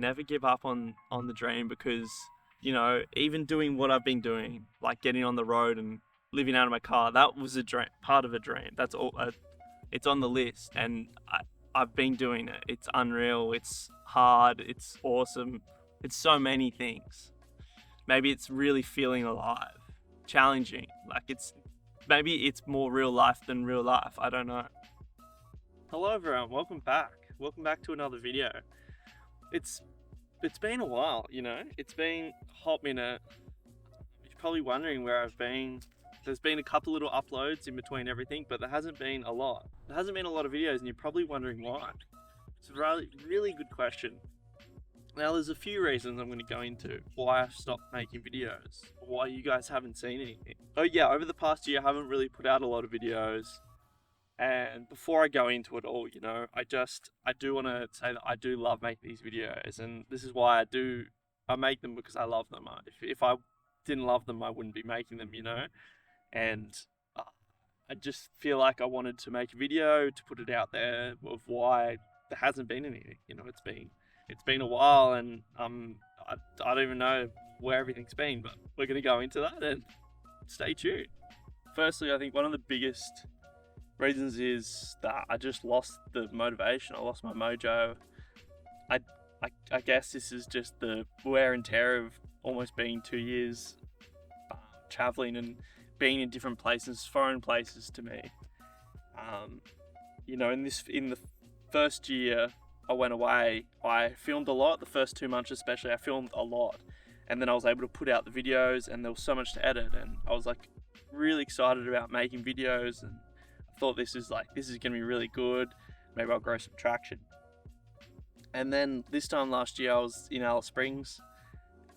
never give up on the dream, because, you know, even doing what I've been doing, like getting on the road and living out of my car, that was a dream, part of a dream. That's all. It's on the list, and I've been doing it. It's unreal. It's hard. It's awesome. It's so many things. Maybe it's really feeling alive, challenging. Like maybe it's more real life than real life. I don't know. Hello everyone, welcome back. Welcome back to another video. It's been a while, you know. It's been a hot minute. You're probably wondering where I've been. There's been a couple little uploads in between everything, but there hasn't been a lot. There hasn't been a lot of videos, and you're probably wondering why. It's a really good question. Now, there's a few reasons I'm going to go into why I've stopped making videos, why you guys haven't seen anything. Oh yeah, over the past year, I haven't really put out a lot of videos. And before I go into it all, you know, I do want to say that I do love making these videos, and this is why I make them, because I love them. If I didn't love them, I wouldn't be making them, you know. And I just feel like I wanted to make a video to put it out there of why there hasn't been anything. You know, it's been a while, and I don't even know where everything's been, but we're gonna go into that, and stay tuned. Firstly, I think one of the biggest reasons is that I just lost the motivation. I lost my mojo. I guess this is just the wear and tear of almost being 2 years traveling and being in different places, foreign places to me. You know, in the first year I went away, I filmed a lot. The first 2 months especially, I filmed a lot, and then I was able to put out the videos, and there was so much to edit, and I was like really excited about making videos, and thought this is gonna be really good. Maybe I'll grow some traction. And then this time last year, I was in Alice Springs,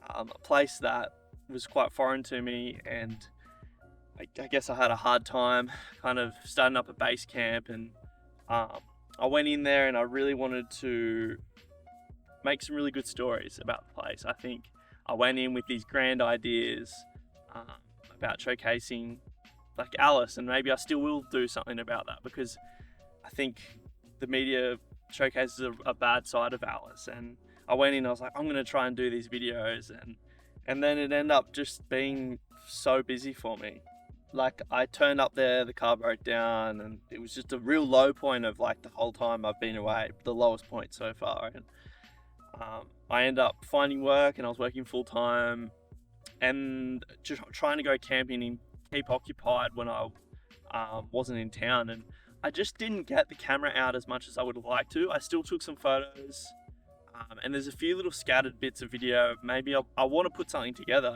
a place that was quite foreign to me, and I guess I had a hard time kind of starting up a base camp. And I went in there, and I really wanted to make some really good stories about the place. I think I went in with these grand ideas about showcasing like Alice, and maybe I still will do something about that, because I think the media showcases a bad side of Alice. And I went in, I was like, I'm gonna try and do these videos, and then it ended up just being so busy for me. Like, I turned up there, the car broke down, and it was just a real low point of like the whole time I've been away, the lowest point so far. And I ended up finding work, and I was working full time and just trying to go camping and keep occupied when I wasn't in town, and I just didn't get the camera out as much as I would have liked to. I still took some photos, and there's a few little scattered bits of video. Maybe I want to put something together.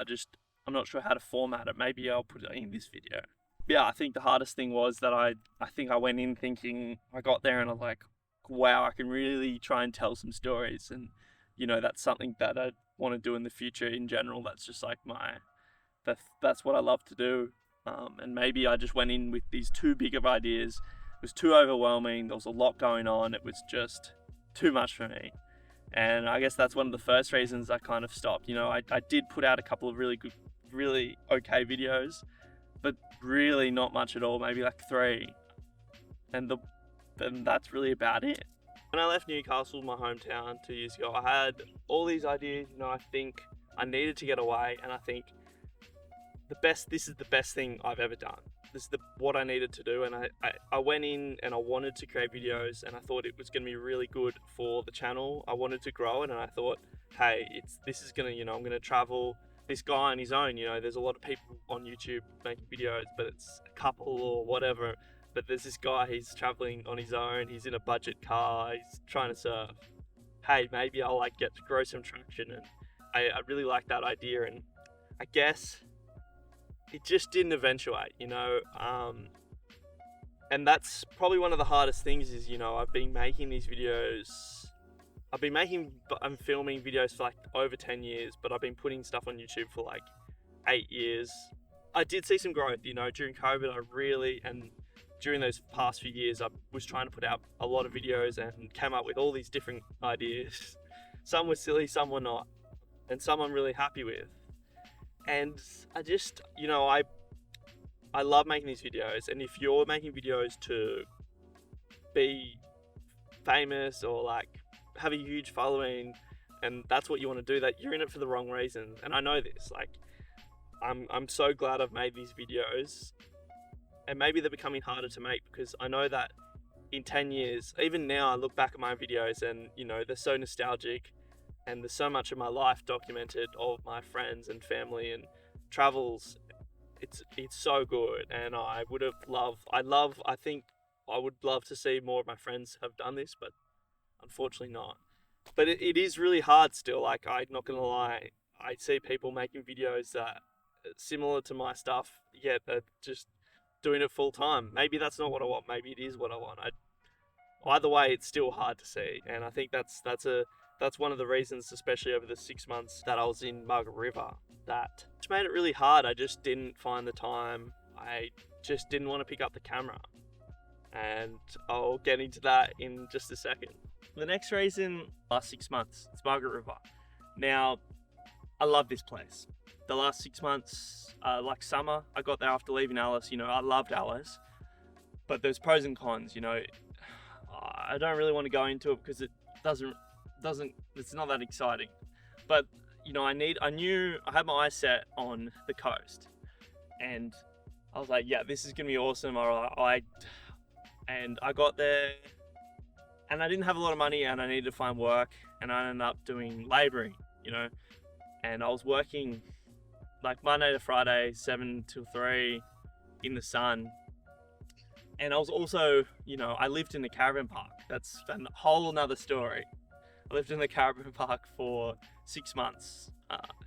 I'm not sure how to format it. Maybe I'll put it in this video. Yeah, I think the hardest thing was that I think I went in thinking, I got there and I was like, wow, I can really try and tell some stories, and you know, that's something that I want to do in the future in general. That's just like that's what I love to do. And maybe I just went in with these too big of ideas. It was too overwhelming. There was a lot going on. It was just too much for me. And I guess that's one of the first reasons I kind of stopped. You know, I did put out a couple of really good, really okay videos, but really not much at all, maybe like 3. And that's really about it. When I left Newcastle, my hometown, 2 years ago, I had all these ideas. You know, I think I needed to get away, and I think this is the best thing I've ever done. This is what I needed to do, and I went in and I wanted to create videos, and I thought it was going to be really good for the channel. I wanted to grow it, and I thought, hey, this is going to, you know, I'm going to travel. This guy on his own, you know, there's a lot of people on YouTube making videos, but it's a couple or whatever. But there's this guy, he's traveling on his own. He's in a budget car. He's trying to surf. Hey, maybe I'll like get to grow some traction, and I really like that idea. And I guess it just didn't eventuate, you know. And that's probably one of the hardest things is, you know, I've been making these videos. I'm filming videos for like over 10 years, but I've been putting stuff on YouTube for like 8 years. I did see some growth, you know, during COVID. And during those past few years, I was trying to put out a lot of videos and came up with all these different ideas. Some were silly, some were not, and some I'm really happy with. And I just, you know, I love making these videos, and if you're making videos to be famous or like have a huge following, and that's what you want to do, that you're in it for the wrong reason. And I know this, like, I'm so glad I've made these videos, and maybe they're becoming harder to make because I know that in 10 years, even now, I look back at my videos and, you know, they're so nostalgic, and there's so much of my life documented, of my friends and family and travels. It's so good, and I would love to see more of my friends have done this, but unfortunately not. But it is really hard still. Like, I'm not gonna lie, I see people making videos that are similar to my stuff, yet are just doing it full time. Maybe that's not what I want. Maybe it is what I want. Either way, it's still hard to see, and I think that's one of the reasons, especially over the 6 months that I was in Margaret River, that which made it really hard. I just didn't find the time. I just didn't want to pick up the camera, and I'll get into that in just a second. The next reason, last 6 months, it's Margaret River. Now, I love this place. The last 6 months, like summer, I got there after leaving Alice. You know, I loved Alice, but there's pros and cons. You know, I don't really want to go into it because it doesn't, it's not that exciting. But, you know, I had my eyes set on the coast, and I was like, yeah, this is gonna be awesome. And I got there, and I didn't have a lot of money, and I needed to find work, and I ended up doing labouring, you know, and I was working like Monday to Friday, 7 till 3 in the sun. And I was also, you know, I lived in the caravan park. That's a whole nother story. I lived in the caravan park for 6 months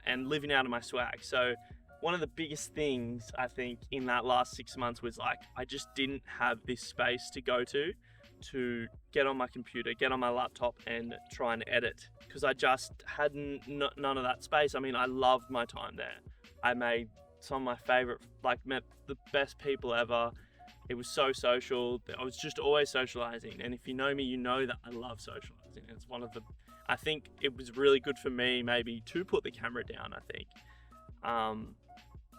and living out of my swag. So one of the biggest things I think in that last 6 months was like, I just didn't have this space to go to get on my computer, get on my laptop and try and edit, because I just had none of that space. I mean, I loved my time there. I made some of my favorite, like, met the best people ever. It was so social. I was just always socializing. And if you know me, you know that I love socializing. It's I think it was really good for me maybe to put the camera down, I think.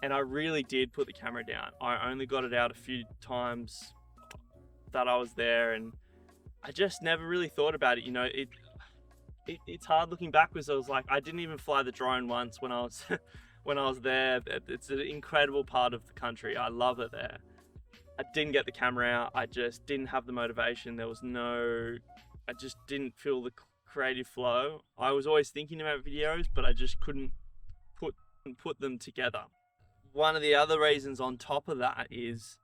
And I really did put the camera down. I only got it out a few times that I was there, and I just never really thought about it. You know, it's hard looking backwards. I was like, I didn't even fly the drone once when I was when I was there. It's an incredible part of the country. I love it there. I didn't get the camera out. I just didn't have the motivation. I just didn't feel the creative flow. I was always thinking about videos, but I just couldn't put them together. One of the other reasons on top of that is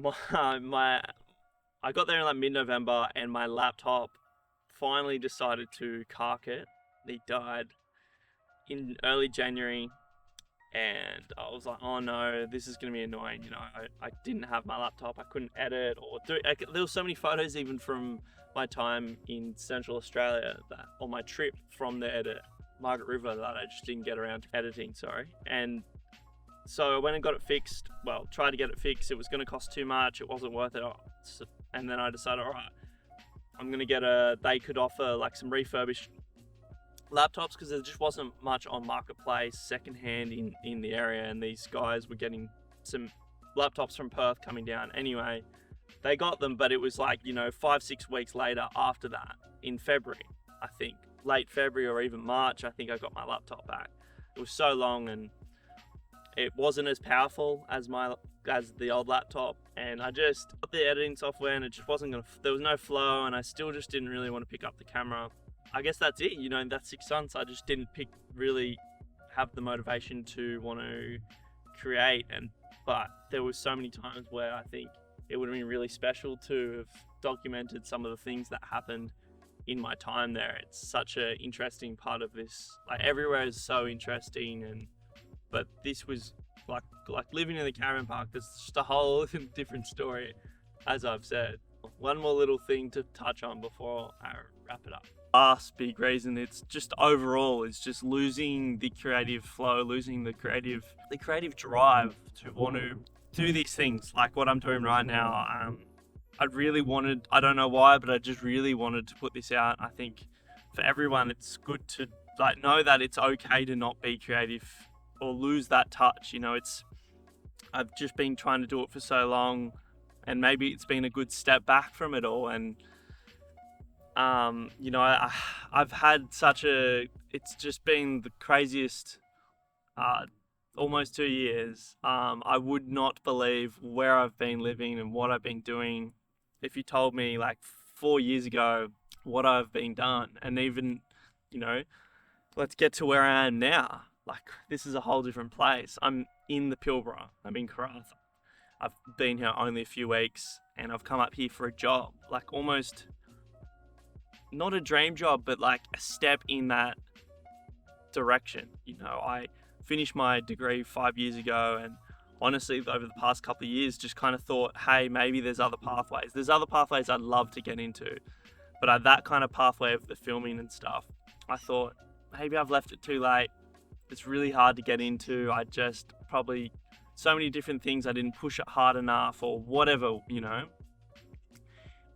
I got there in like mid-November, and my laptop finally decided to cark it. It died in early January, and I was like, oh no, this is going to be annoying. You know, I didn't have my laptop. I couldn't edit or do it. There were so many photos even from my time in Central Australia, that on my trip from there to Margaret River, that I just didn't get around to editing, and so I went and got it fixed. Well, tried to get it fixed. It was going to cost too much. It wasn't worth it. And then I decided, all right, I'm going to they could offer like some refurbished laptops, because there just wasn't much on Marketplace secondhand in the area. And these guys were getting some laptops from Perth coming down. Anyway, they got them, but it was like, you know, 5-6 weeks later after that, in February, I think, late February or even March, I think I got my laptop back. It was so long, and it wasn't as powerful as the old laptop, and I just got the editing software, and it just wasn't there was no flow, and I still just didn't really want to pick up the camera. I guess that's it, you know, in that 6 months, I just didn't really have the motivation to want to create. But there was so many times where I think it would have been really special to have documented some of the things that happened in my time there. It's such an interesting part of this. Like, everywhere is so interesting, but this was like living in the caravan park. There's just a whole different story, as I've said. One more little thing to touch on before I wrap it up. Last big reason, it's just overall, it's just losing the creative flow, losing the creative drive to want to do these things like what I'm doing right now. I don't know why, but I just really wanted to put this out. I think for everyone, it's good to like know that it's okay to not be creative or lose that touch. You know, I've just been trying to do it for so long, and maybe it's been a good step back from it all. And You know, I've had it's just been the craziest, uh, almost 2 years. I would not believe where I've been living and what I've been doing if you told me like 4 years ago what I've been done. And even, you know, let's get to where I am now. Like, this is a whole different place. I'm in the Pilbara. I'm in Karratha. I've been here only a few weeks and I've come up here for a job. Like, almost not a dream job, but like a step in that direction. You know, I finished my degree 5 years ago, and honestly, over the past couple of years, just kind of thought, hey, maybe there's other pathways. There's other pathways I'd love to get into, but that kind of pathway of the filming and stuff, I thought maybe I've left it too late. It's really hard to get into. I just probably so many different things. I didn't push it hard enough or whatever, you know.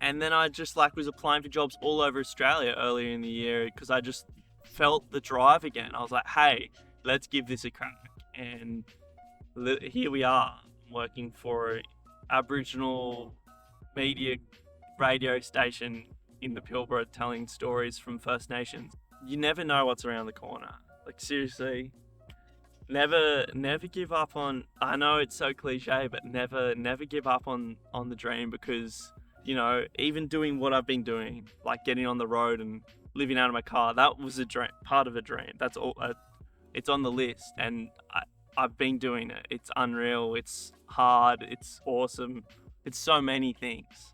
And then I just like was applying for jobs all over Australia earlier in the year because I just felt the drive again. I was like, hey, let's give this a crack. And here we are working for an Aboriginal media radio station in the Pilbara telling stories from First Nations. You never know what's around the corner. Like, seriously, never give up on, I know it's so cliche, but never give up on the dream, because, you know, even doing what I've been doing, like getting on the road and living out of my car, that was a dream, part of a dream. That's all. It's on the list, and I've been doing it. It's unreal. It's hard. It's awesome. It's so many things.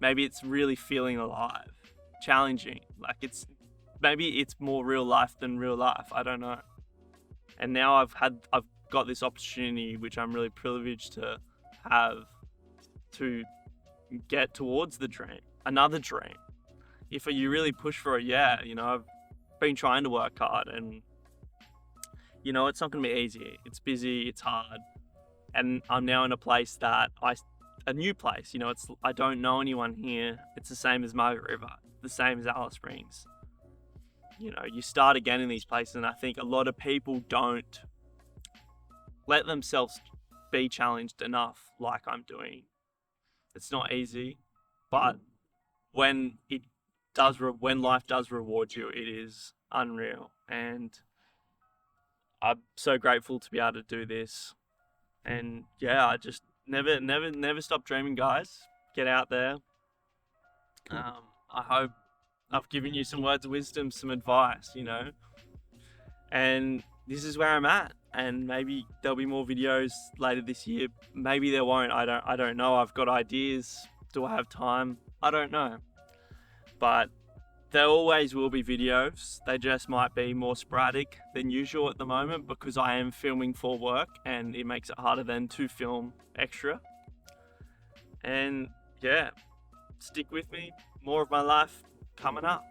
Maybe it's really feeling alive, challenging. Like, maybe it's more real life than real life. I don't know. And now I've got this opportunity, which I'm really privileged to have, to get towards the dream, another dream. If you really push for it, yeah, you know, I've been trying to work hard, and, you know, it's not going to be easy. It's busy, it's hard. And I'm now in a place a new place, you know, I don't know anyone here. It's the same as Margaret River, the same as Alice Springs. You know, you start again in these places, and I think a lot of people don't let themselves be challenged enough like I'm doing. It's not easy, but when life does reward you, it is unreal. And I'm so grateful to be able to do this. And yeah, I just never stop dreaming, guys. Get out there. I hope I've given you some words of wisdom, some advice, you know. And this is where I'm at. And maybe there'll be more videos later this year. Maybe there won't. I don't know. I've got ideas. Do I have time? I don't know. But there always will be videos. They just might be more sporadic than usual at the moment, because I am filming for work and it makes it harder then to film extra. And yeah, stick with me. More of my life coming up.